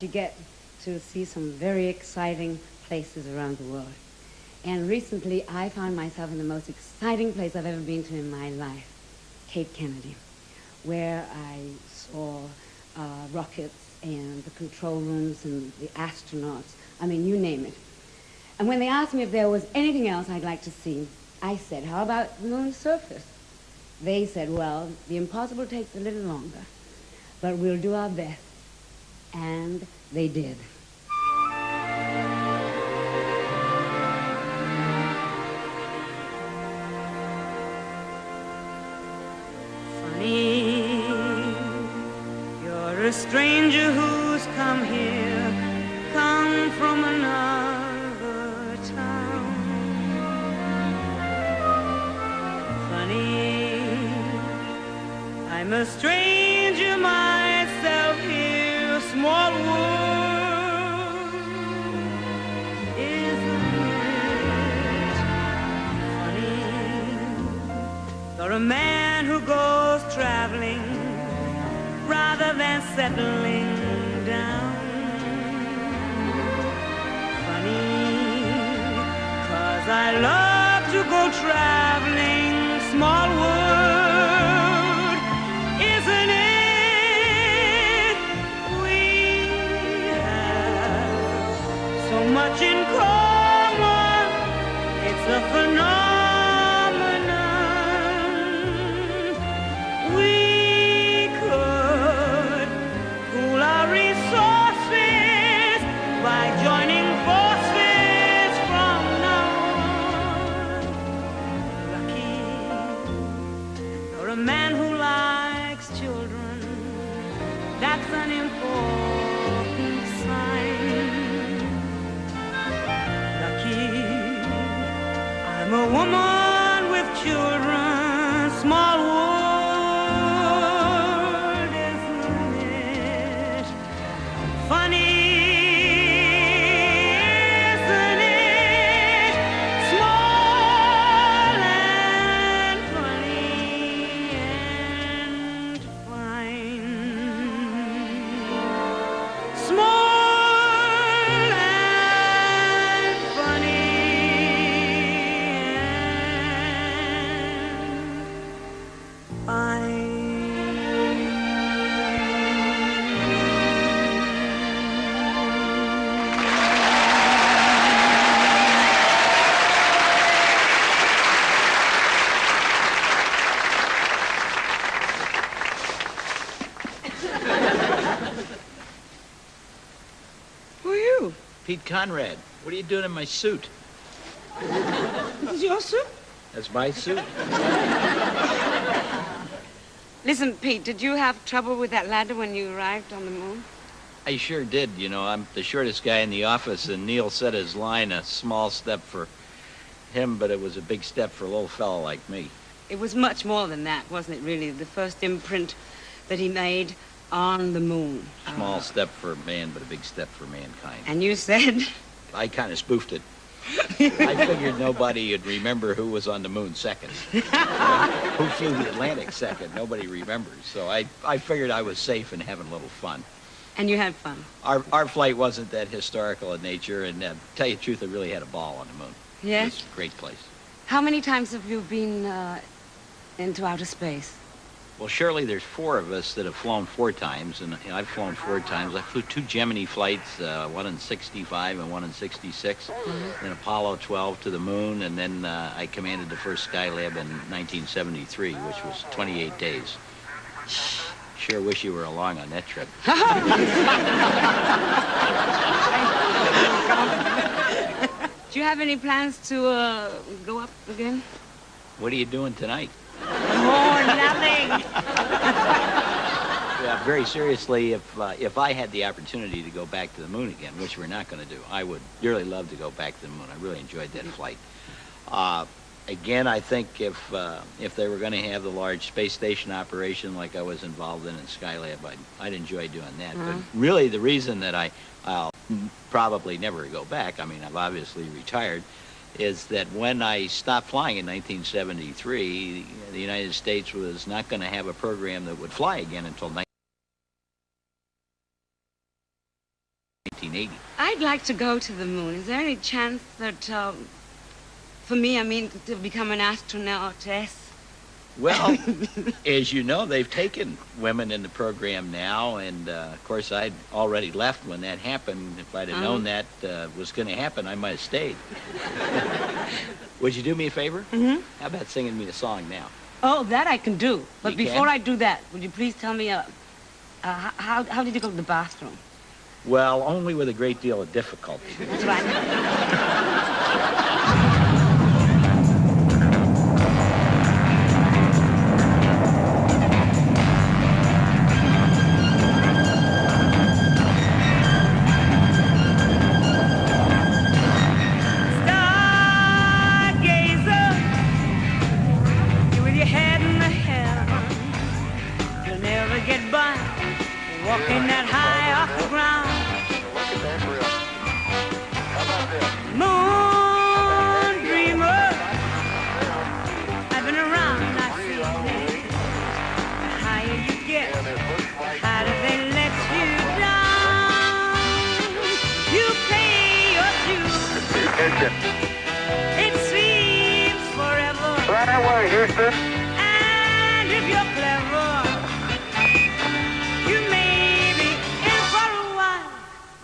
You get to see some very exciting places around the world. And recently, I found myself in the most exciting place I've ever been to in my life, Cape Kennedy, where I saw rockets and the control rooms and the astronauts. I mean, you name it. And when they asked me if there was anything else I'd like to see, I said, how about the moon's surface? They said, well, the impossible takes a little longer, but we'll do our best. And they did. Funny, you're a stranger who's come here, come from another town. Funny, I'm a stranger myself here. Small world, isn't it funny? You're a man who goes traveling rather than settling down. Funny, 'cause I love to go traveling. Small world, isn't it? Much in common, it's a phenomenon. We could pool our resources by joining forces from now on. Lucky, you're a man who likes children. That's an important sign. I'm a woman with children, small world, isn't it funny, isn't it small and funny and fine. Small Pete Conrad, what are you doing in my suit? This is your suit? That's my suit. Listen, Pete, did you have trouble with that ladder when you arrived on the moon? I sure did. You know, I'm the shortest guy in the office, and Neil said his line, a small step for him, but it was a big step for a little fella like me. It was much more than that, wasn't it, really? The first imprint that he made on the moon. Small step for man, but a big step for mankind. And you said? I kind of spoofed it. I figured nobody would remember who was on the moon second. Who flew the Atlantic second? Nobody remembers. So I figured I was safe and having a little fun. And you had fun? Our flight wasn't that historical in nature, and to tell you the truth, I really had a ball on the moon. Yes? It's a great place. How many times have you been into outer space? Well, Shirley, there's 4 of us that have flown 4 times, and I've flown 4 times. I flew 2 Gemini flights, one in '65 and one in '66, then Apollo 12 to the moon, and then I commanded the first Skylab in 1973, which was 28 days. Sure wish you were along on that trip. Do you have any plans to go up again? What are you doing tonight? Oh, nothing. Yeah, very seriously, if I had the opportunity to go back to the moon again, which we're not going to do, I would really love to go back to the moon. I really enjoyed that flight. Again, I think if they were going to have the large space station operation like I was involved in Skylab, I'd enjoy doing that. But really, the reason that I'll probably never go back, I mean, I've obviously retired, is that when I stopped flying in 1973, the United States was not going to have a program that would fly again until 19. 1980. I'd like to go to the moon. Is there any chance that, for me, I mean, to become an astronautess? Well, as you know, they've taken women in the program now, and of course, I'd already left when that happened. If I'd have known that was going to happen, I might have stayed. Would you do me a favor? Mm-hmm. How about singing me a song now? Oh, that I can do. But You before can? I do that, would you please tell me, how did you go to the bathroom? Well, only with a great deal of difficulty. That's right. Walking that high off the ground. Look at that grill. How about this? Moon dreamer, I've been around, I've seen it. The higher you get, the harder they let you down. You pay your dues. It seems forever. Right away, Houston. And if you're clever,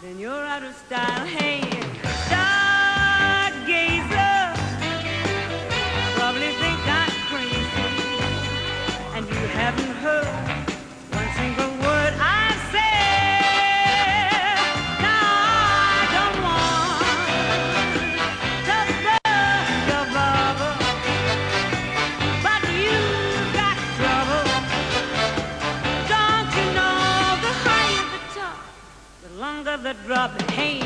then you're out of style. Hey, stargazer, probably think I'm crazy, and you haven't heard one single word I've said. Now I don't want to bust your bubble, but you've got trouble. Don't you know the higher the top, the longer the drop? Hey,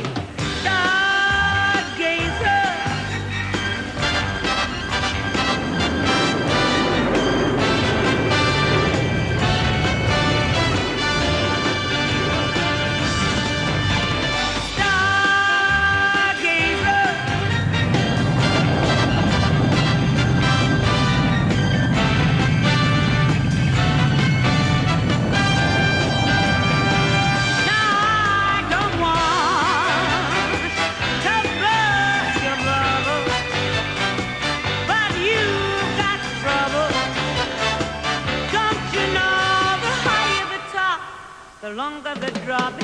stargazer. The longer the drop,